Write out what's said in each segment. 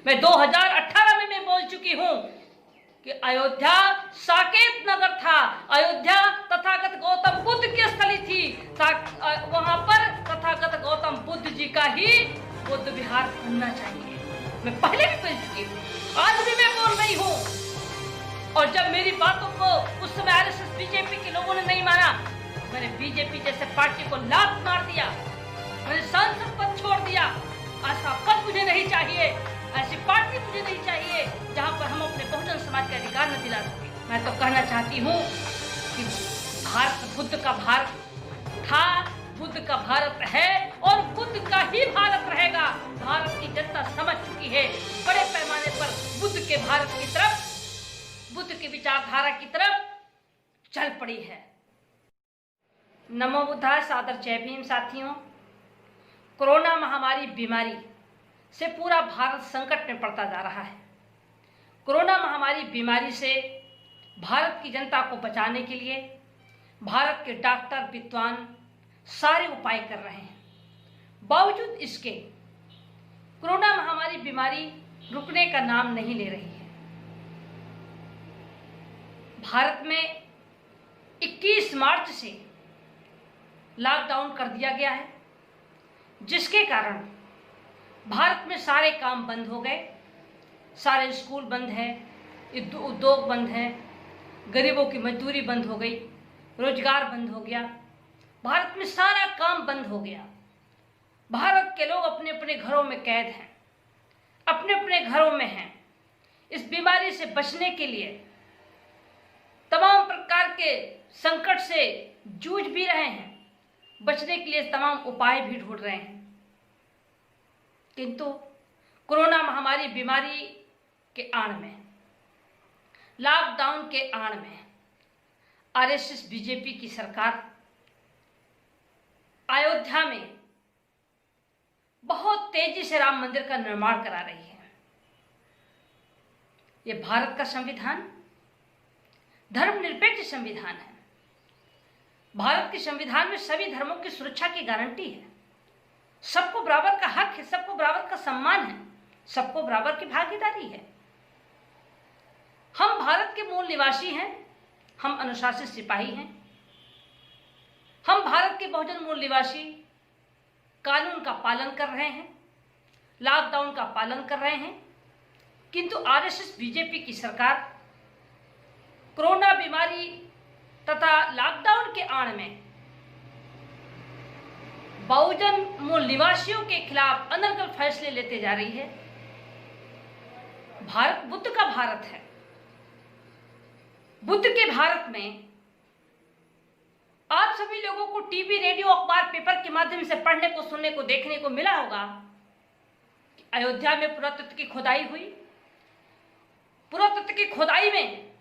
मैं 2018 में मैं बोल चुकी हूं कि अयोध्या साकेत नगर था, अयोध्या तथागत गौतम बुद्ध की स्थली थी, वहां पर तथागत गौतम बुद्ध जी का ही बुद्ध विहार बनना चाहिए। मैं पहले भी बोल चुकी हूँ, आज भी मैं बोल रही हूँ। और जब मेरी बातों को उस समय आरएसएस बीजेपी के लोगों ने नहीं माना, मैंने बीजेपी जैसे पार्टी को लात मार दिया, मैंने सांसद पद छोड़ दिया। ऐसा पद मुझे नहीं चाहिए, ऐसी पार्टी मुझे नहीं चाहिए जहां पर हम अपने बहुजन समाज के अधिकार न दिला सके। मैं तो कहना चाहती हूँ कि भारत बुद्ध का भारत था, बुद्ध का भारत है और बुद्ध का ही भारत रहेगा। भारत की जनता समझ चुकी है, बड़े पैमाने पर बुद्ध के भारत की तरफ, बुद्ध की विचारधारा की तरफ चल पड़ी है। नमो बुद्धाय, सादर जय भीम साथियों। कोरोना महामारी बीमारी से पूरा भारत संकट में पड़ता जा रहा है। कोरोना महामारी बीमारी से भारत की जनता को बचाने के लिए भारत के डॉक्टर विद्वान सारे उपाय कर रहे हैं। बावजूद इसके कोरोना महामारी बीमारी रुकने का नाम नहीं ले रही है। भारत में 21 मार्च से लॉकडाउन कर दिया गया है, जिसके कारण भारत में सारे काम बंद हो गए, सारे स्कूल बंद हैं, उद्योग बंद हैं, गरीबों की मजदूरी बंद हो गई, रोजगार बंद हो गया, भारत में सारा काम बंद हो गया। भारत के लोग अपने अपने घरों में कैद हैं, अपने अपने घरों में हैं। इस बीमारी से बचने के लिए तमाम प्रकार के संकट से जूझ भी रहे हैं, बचने के लिए तमाम उपाय भी ढूंढ रहे हैं। किंतु कोरोना महामारी बीमारी के आड़ में, लॉकडाउन के आड़ में आरएसएस बीजेपी की सरकार अयोध्या में बहुत तेजी से राम मंदिर का निर्माण करा रही है। यह भारत का संविधान धर्मनिरपेक्ष संविधान है। भारत के संविधान में सभी धर्मों की सुरक्षा की गारंटी है। सबको बराबर का हक है, सबको बराबर का सम्मान है, सबको बराबर की भागीदारी है। हम भारत के मूल निवासी हैं, हम अनुशासित सिपाही हैं, हम भारत के बहुजन मूल निवासी कानून का पालन कर रहे हैं, लॉकडाउन का पालन कर रहे हैं। किंतु आरएसएस बीजेपी की सरकार कोरोना बीमारी तथा लॉकडाउन के आड़ में बहुजन मूल निवासियों के खिलाफ अनर्गल फैसले लेते जा रही है। भारत बुद्ध का भारत है। बुद्ध के भारत में आप सभी लोगों को टीवी, रेडियो, अखबार, पेपर के माध्यम से पढ़ने को, सुनने को, देखने को मिला होगा कि अयोध्या में पुरातत्व की खुदाई हुई। पुरातत्व की खुदाई में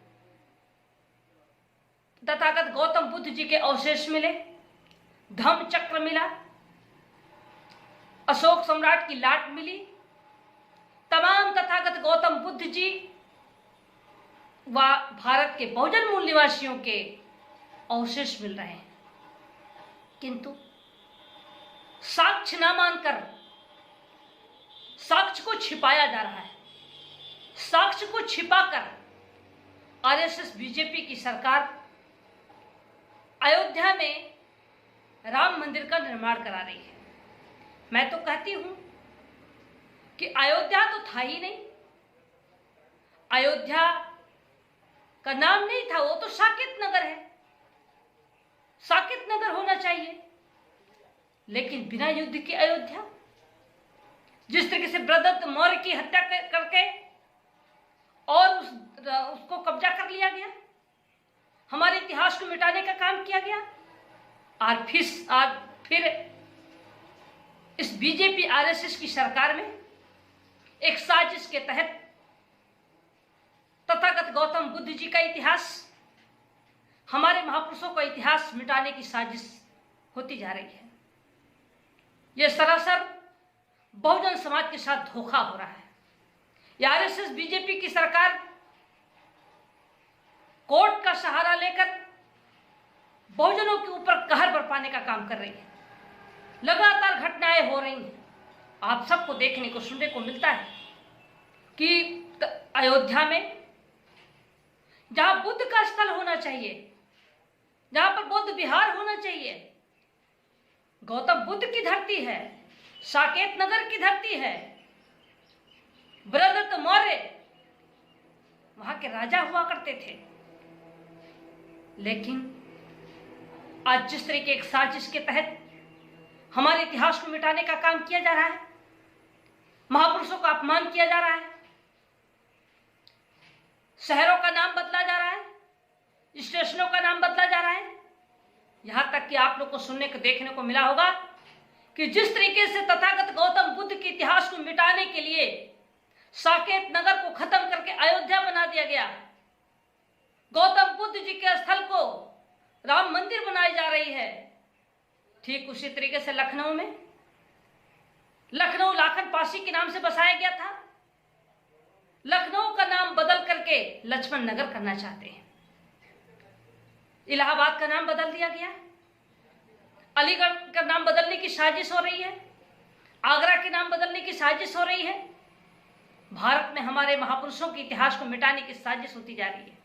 तथागत गौतम बुद्ध जी के अवशेष मिले, धम्म चक्र मिला, अशोक सम्राट की लाट मिली, तमाम तथागत गौतम बुद्ध जी व भारत के बहुजन मूल निवासियों के अवशेष मिल रहे हैं। किंतु साक्ष्य न मानकर साक्ष्य को छिपाया जा रहा है। साक्ष्य को छिपाकर आरएसएस बीजेपी की सरकार अयोध्या में राम मंदिर का निर्माण करा रही है। मैं तो कहती हूं कि अयोध्या तो था ही नहीं, अयोध्या का नाम नहीं था, वो तो साकेत नगर है। साकेत नगर होना चाहिए, लेकिन बिना युद्ध की अयोध्या, जिस तरीके से बृहदत्त मौर्य की हत्या करके और उसको कब्जा कर लिया गया, हमारे इतिहास को मिटाने का काम किया गया। आज फिर इस बीजेपी आरएसएस की सरकार में एक साजिश के तहत तथागत गौतम बुद्ध जी का इतिहास, हमारे महापुरुषों का इतिहास मिटाने की साजिश होती जा रही है। यह सरासर बहुजन समाज के साथ धोखा हो रहा है। यह आरएसएस बीजेपी की सरकार कोर्ट का सहारा लेकर बहुजनों के ऊपर कहर बरपाने का काम कर रही है। लगातार घटनाएं हो रही हैं, आप सबको देखने को, सुनने को मिलता है। अयोध्या में, जहां बुद्ध का स्थल होना चाहिए, जहां पर बौद्ध विहार होना चाहिए, गौतम बुद्ध की धरती है, साकेत नगर की धरती है, बृहदत्त मौर्य वहां के राजा हुआ करते थे। लेकिन आज जिस तरीके एक साजिश के तहत हमारे इतिहास को मिटाने का काम किया जा रहा है, महापुरुषों का अपमान किया जा रहा है, शहरों का नाम बदला जा रहा है, स्टेशनों का नाम बदला जा रहा है, यहां तक कि आप लोग को सुनने को देखने को मिला होगा कि जिस तरीके से तथागत गौतम बुद्ध के इतिहास को मिटाने के लिए साकेत नगर को खत्म करके अयोध्या बना दिया गया, गौतम बुद्ध जी के स्थल को राम मंदिर बनाई जा रही है, ठीक उसी तरीके से लखनऊ में, लखनऊ लाखन पासी के नाम से बसाया गया था, लखनऊ का नाम बदल करके लक्ष्मण नगर करना चाहते हैं। इलाहाबाद का नाम बदल दिया गया, अलीगढ़ का नाम बदलने की साजिश हो रही है, आगरा के नाम बदलने की साजिश हो रही है। भारत में हमारे महापुरुषों के इतिहास को मिटाने की साजिश होती जा रही है।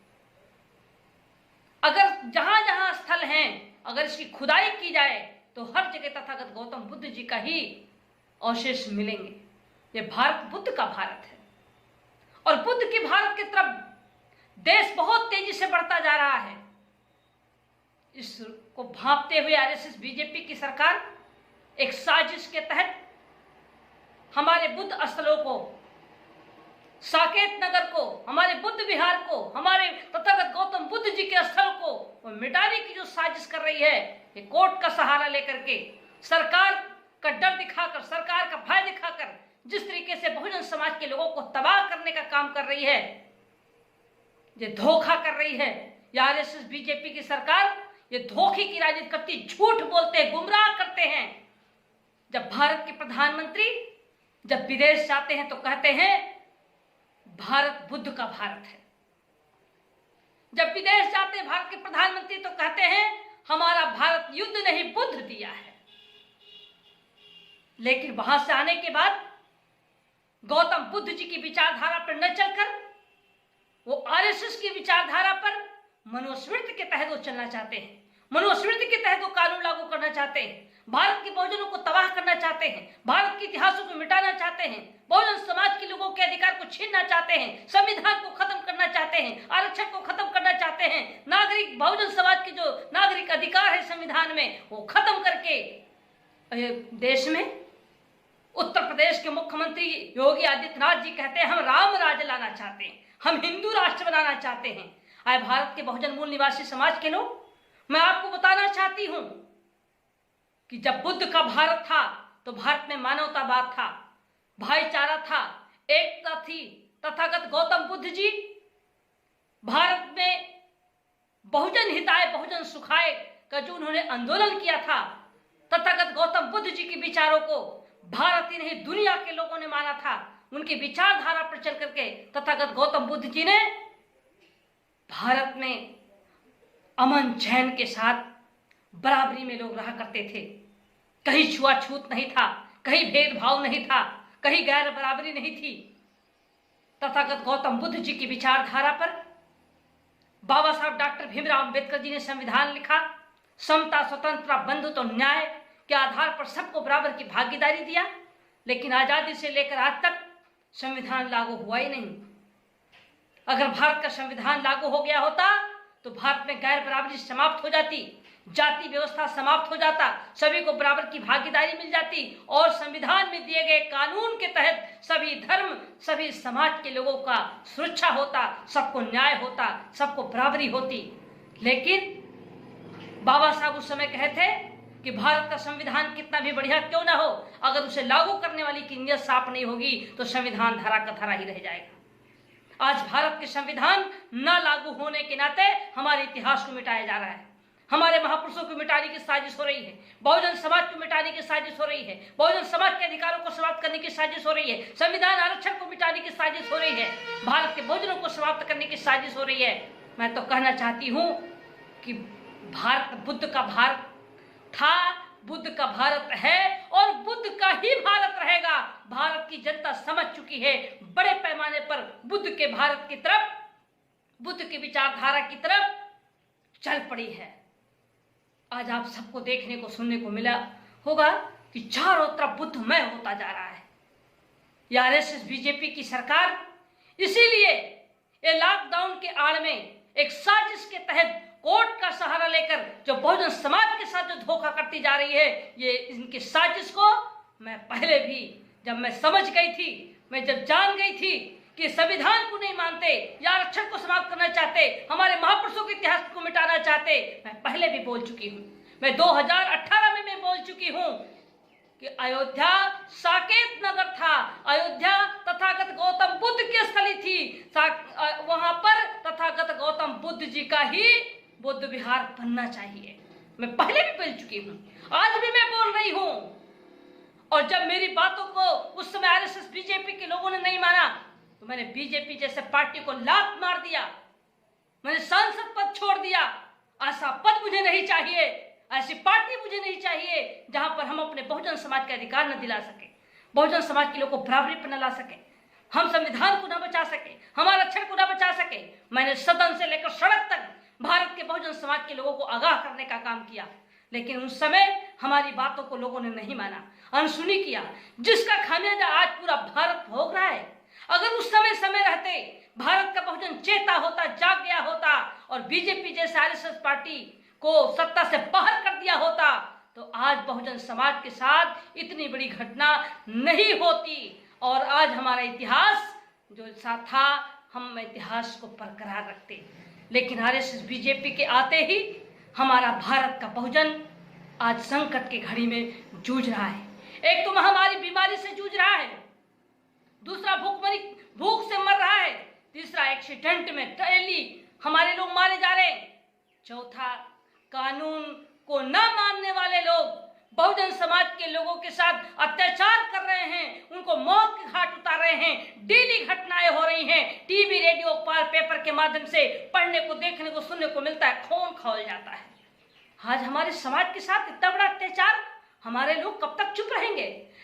अगर जहां जहां स्थल हैं, अगर इसकी खुदाई की जाए तो हर जगह तथागत गौतम बुद्ध जी का ही अवशेष मिलेंगे। ये भारत बुद्ध का भारत है और बुद्ध के भारत की तरफ देश बहुत तेजी से बढ़ता जा रहा है। इसको भांपते हुए आरएसएस बीजेपी की सरकार एक साजिश के तहत हमारे बुद्ध स्थलों को, साकेत नगर को, हमारे बुद्ध विहार को, हमारे तथागत गौतम बुद्ध जी के स्थल को वो मिटाने की जो साजिश कर रही है, ये कोर्ट का सहारा लेकर के, सरकार का डर दिखाकर, सरकार का भय दिखाकर जिस तरीके से बहुजन समाज के लोगों को तबाह करने का काम कर रही है, ये धोखा कर रही है। ये आरएसएस बीजेपी की सरकार ये धोखे की राजनीति करती, झूठ बोलते हैं, गुमराह करते हैं। जब भारत के प्रधानमंत्री जब विदेश जाते हैं तो कहते हैं भारत बुद्ध का भारत है। जब विदेश जाते हैं भारत के प्रधानमंत्री तो कहते हैं हमारा भारत युद्ध नहीं बुद्ध दिया है। लेकिन वहां से आने के बाद गौतम बुद्ध जी की विचारधारा पर न चलकर वो आरएसएस की विचारधारा पर मनुस्मृति के तहत वो चलना चाहते हैं, मनुस्मृति के तहत वो कानून लागू करना चाहते हैं, भारत के बहुजनों को तबाह करना चाहते हैं, भारत के इतिहासों को मिटाना चाहते हैं, बहुजन समाज के लोगों के अधिकार को छीनना चाहते हैं, संविधान को खत्म करना चाहते हैं, आरक्षण को खत्म करना चाहते हैं, नागरिक बहुजन समाज के जो नागरिक अधिकार है संविधान में वो खत्म करके देश में उत्तर प्रदेश के मुख्यमंत्री योगी आदित्यनाथ जी कहते हैं हम राम राज्य लाना चाहते हैं, हम हिंदू राष्ट्र बनाना चाहते हैं। आए भारत के बहुजन मूल निवासी समाज के लोग, मैं आपको बताना चाहती हूं कि जब बुद्ध का भारत था तो भारत में मानवतावाद था, भाईचारा था, एकता थी। तथागत गौतम बुद्ध जी भारत में बहुजन हिताय बहुजन सुखाय का जो उन्होंने आंदोलन किया था, तथागत गौतम बुद्ध जी के विचारों को भारत ही नहीं दुनिया के लोगों ने माना था। उनकी विचारधारा पर चल करके तथागत गौतम बुद्ध जी ने भारत में अमन चैन के साथ बराबरी में लोग रहा करते थे। कहीं छुआछूत नहीं था, कहीं भेदभाव नहीं था, कहीं गैर बराबरी नहीं थी। तथागत गौतम बुद्ध जी की विचारधारा पर बाबा साहब डॉक्टर भीमराव अंबेडकर जी ने संविधान लिखा। समता, स्वतंत्रता, बंधुत्व और न्याय के आधार पर सबको बराबर की भागीदारी दिया। लेकिन आजादी से लेकर आज तक संविधान लागू हुआ ही नहीं। अगर भारत का संविधान लागू हो गया होता तो भारत में गैर बराबरी समाप्त हो जाती, जाति व्यवस्था समाप्त हो जाता, सभी को बराबर की भागीदारी मिल जाती और संविधान में दिए गए कानून के तहत सभी धर्म, सभी समाज के लोगों का सुरक्षा होता, सबको न्याय होता, सबको बराबरी होती। लेकिन बाबा साहब उस समय कहे थे कि भारत का संविधान कितना भी बढ़िया क्यों ना हो, अगर उसे लागू करने वाली की नीयत साफ नहीं होगी तो संविधान धरा का धरा ही रह जाएगा। आज भारत के संविधान न लागू होने के नाते हमारे इतिहास को मिटाया जा रहा है, हमारे महापुरुषों को मिटाने की साजिश हो रही है, बहुजन समाज को मिटाने की साजिश हो रही है, बहुजन समाज के अधिकारों को समाप्त करने की साजिश हो रही है, संविधान आरक्षण को मिटाने की साजिश हो रही है, भारत के बहुजनों को समाप्त करने की साजिश हो रही है। मैं तो कहना चाहती हूँ कि भारत बुद्ध का भारत था बुद्ध का भारत है और बुद्ध का ही भारत रहेगा। भारत की जनता समझ चुकी है, बड़े पैमाने पर बुद्ध के भारत की तरफ, बुद्ध की विचारधारा की तरफ चल पड़ी है। आज आप सबको देखने को सुनने को मिला होगा कि चारों तरफ बुद्धमय होता जा रहा है। ये आरएसएस बीजेपी की सरकार इसीलिए ये लॉकडाउन के आड़ में एक साजिश के तहत कोर्ट का सहारा लेकर जो बहुजन समाज के साथ जो धोखा करती जा रही है, ये इनकी साजिश को मैं पहले भी जब मैं समझ गई थी, मैं जब जान गई थी कि संविधान को नहीं मानते या आरक्षण को समाप्त करना चाहते, हमारे महापुरुषों के इतिहास को मिटाना चाहते, मैं पहले भी बोल चुकी हूँ। मैं 2018 में मैं बोल चुकी हूँ कि अयोध्या साकेत नगर था, अयोध्या तथागत गौतम बुद्ध की स्थली थी, वहां पर तथागत गौतम बुद्ध जी का ही बुद्ध विहार बनना चाहिए। मैं पहले भी बोल चुकी हूँ, आज भी मैं बोल रही हूँ। और जब मेरी बातों को उस समय आरएसएस बीजेपी के लोगों ने नहीं माना तो मैंने बीजेपी जैसे पार्टी को लात मार दिया, मैंने सांसद पद छोड़ दिया। ऐसा पद मुझे नहीं चाहिए, ऐसी पार्टी मुझे नहीं चाहिए जहां पर हम अपने बहुजन समाज के अधिकार न दिला सके, बहुजन समाज के लोगों को बराबरी पर न ला सके, हम संविधान को न बचा सके, हमारे आरक्षण को न बचा सके। मैंने सदन से लेकर सड़क तक भारत के बहुजन समाज के लोगों को आगाह करने का काम किया, लेकिन उस समय हमारी बातों को लोगों ने नहीं माना, अनसुनी किया, जिसका खामियाजा आज पूरा भारत भोग रहा है। अगर उस समय रहते भारत का बहुजन चेता होता, जाग गया होता और बीजेपी जैसे आरएसएस पार्टी को सत्ता से बाहर कर दिया होता तो आज बहुजन समाज के साथ इतनी बड़ी घटना नहीं होती और आज हमारा इतिहास जो सा था, हम इतिहास को बरकरार रखते। लेकिन आरएसएस बीजेपी के आते ही हमारा भारत का बहुजन आज संकट की घड़ी में जूझ रहा है। एक तो महामारी बीमारी से जूझ रहा है, दूसरा भूख से मर रहा है, तीसरा एक्सीडेंट में डेली हमारे लोग मारे जा रहे हैं, चौथा कानून को न मानने वाले लोग बहुजन समाज के लोगों के साथ अत्याचार कर रहे हैं, उनको मौत के घाट उतार रहे हैं। डेली घटनाएं हो रही हैं, टीवी रेडियो पर पेपर के माध्यम से पढ़ने को, देखने को, सुनने को मिलता है, खून खौल जाता है। आज हमारे समाज के साथ इतना बड़ा अत्याचार, हमारे लोग कब तक चुप रहेंगे?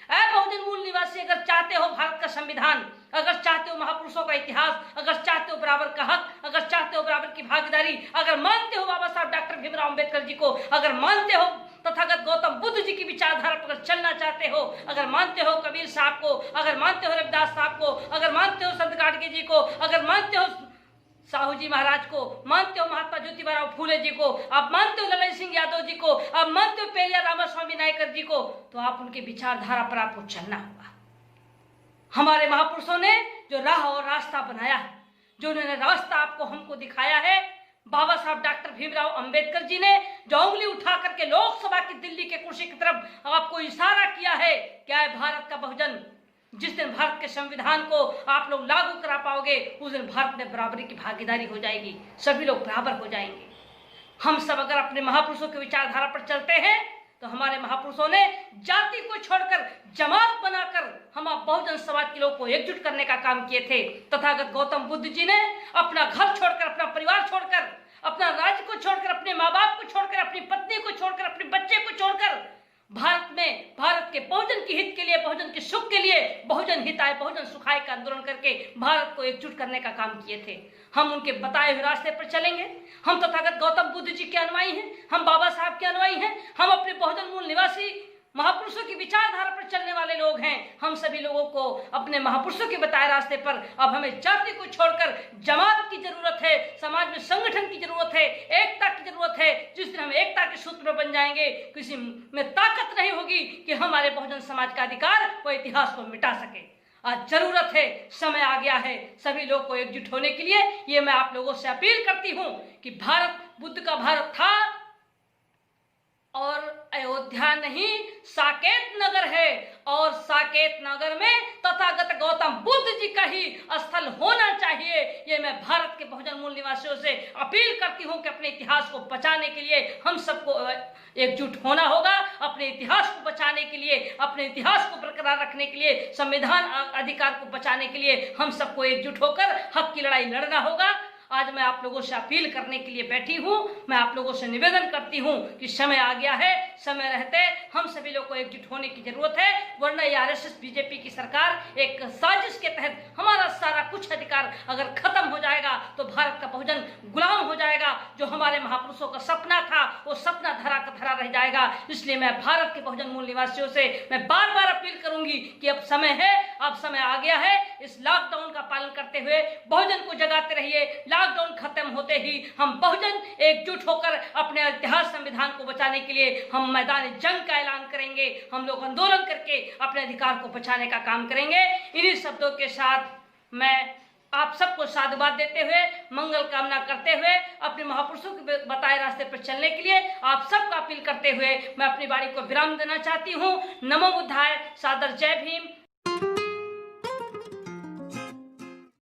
ऐ बहुजन मूल निवासी, अगर चाहते हो भारत का संविधान, अगर चाहते हो महापुरुषों का इतिहास, अगर चाहते हो बराबर का हक, अगर चाहते हो बराबर की भागीदारी, अगर मानते हो बाबा साहब डॉक्टर भीमराव अंबेडकर जी को, अगर मानते हो तथागत गौतम बुद्ध जी की विचारधारा पर चलना चाहते हो, अगर मानते हो कबीर साहब को, अगर मानते हो रविदास साहब को, अगर मानते हो संत गाडगे जी को, अगर मानते हो साहू जी महाराज को, मानते हो महात्मा ज्योतिबाराव फूले जी को, आप मानते हो ललन सिंह यादव जी को, आप मानते हो पेरियार रामास्वामी नायकर जी को, तो आप उनके विचारधारा पर आपको चलना होगा। हमारे महापुरुषों ने जो राह और रास्ता बनाया है, जो उन्होंने रास्ता आपको हमको दिखाया है, बाबा साहब डॉक्टर भीमराव अंबेडकर जी ने जो उंगली उठा करके लोकसभा की दिल्ली के कुर्सी की तरफ आपको इशारा किया है, क्या है भारत का बहुजन, जिस दिन भारत के संविधान को आप लोग लागू करा पाओगे उस दिन भारत में बराबरी की भागीदारी हो जाएगी, सभी लोग बराबर हो जाएंगे। हम सब अगर अपने महापुरुषों की विचारधारा पर चलते हैं तो हमारे महापुरुषों ने जाति को छोड़कर जमात बनाकर हम आप बहुजन समाज के लोगों को एकजुट करने का काम किए थे। तथागत गौतम बुद्ध जी ने अपना घर छोड़कर, अपना परिवार छोड़कर, अपना राज्य को छोड़कर, अपने माँ बाप को छोड़कर, अपनी पत्नी को छोड़कर, अपने बच्चे को छोड़कर भारत में, भारत के बहुजन के हित के लिए, बहुजन के सुख के लिए, बहुजन हिताय बहुजन सुखाय का आंदोलन करके भारत को एकजुट करने का काम किए थे। हम उनके बताए हुए रास्ते पर चलेंगे। हम तथागत गौतम बुद्ध जी के अनुयायी हैं, हम बाबा साहब के अनुयायी हैं, हम अपने बहुजन मूल निवासी महापुरुषों की विचारधारा पर चलने वाले लोग हैं। हम सभी लोगों को अपने महापुरुषों के बताए रास्ते पर अब हमें जाति को छोड़कर जमात की जरूरत है, समाज में संगठन की जरूरत है, एकता की जरूरत है। जिस दिन हम एकता के सूत्र में बन जाएंगे, किसी में ताकत नहीं होगी कि हमारे बहुजन समाज का अधिकार वो इतिहास को मिटा सके। आज जरूरत है, समय आ गया है सभी लोग को एकजुट होने के लिए। ये मैं आप लोगों से अपील करती हूँ कि भारत बुद्ध का भारत था और अयोध्या नहीं साकेत नगर है, और साकेत नगर में तथागत गौतम बुद्ध जी का ही स्थल होना चाहिए। ये मैं भारत के बहुजन मूल निवासियों से अपील करती हूँ कि अपने इतिहास को बचाने के लिए हम सबको एकजुट होना होगा। अपने इतिहास को बचाने के लिए, अपने इतिहास को बरकरार रखने के लिए, संविधान अधिकार को बचाने के लिए हम सबको एकजुट होकर हक की लड़ाई लड़ना होगा। आज मैं आप लोगों से अपील करने के लिए बैठी हूं। मैं आप लोगों से निवेदन करती हूं कि समय आ गया है, समय रहते हम सभी लोग को एकजुट होने की जरूरत है, वरना ये आरएसएस बीजेपी की सरकार एक साजिश के तहत हमारा सारा कुछ अधिकार अगर खत्म हो जाएगा तो भारत का बहुजन गुलाम हो जाएगा। जो हमारे महापुरुषों का सपना था वो सपना धरा का धरा रह जाएगा। इसलिए मैं भारत के बहुजन मूल निवासियों से मैं बार बार अपील करूंगी कि अब समय है, अब समय आ गया है। इस लॉकडाउन का पालन करते हुए बहुजन को जगाते रहिए। लॉकडाउन खत्म होते ही हम बहुजन एकजुट होकर अपने ऐतिहासिक संविधान को बचाने के लिए हम मैदान जंग का ऐलान करेंगे। हम लोग आंदोलन करके अपने अधिकार को बचाने का काम करेंगे। इन्हीं शब्दों के साथ मैं आप सबको साधुवाद देते हुए, मंगल कामना करते हुए, अपने महापुरुषों के बताए रास्ते पर चलने के लिए आप सबका अपील करते हुए मैं अपनी वाणी को विराम देना चाहती हूँ। नमो बुद्धाय। सादर जय भीम।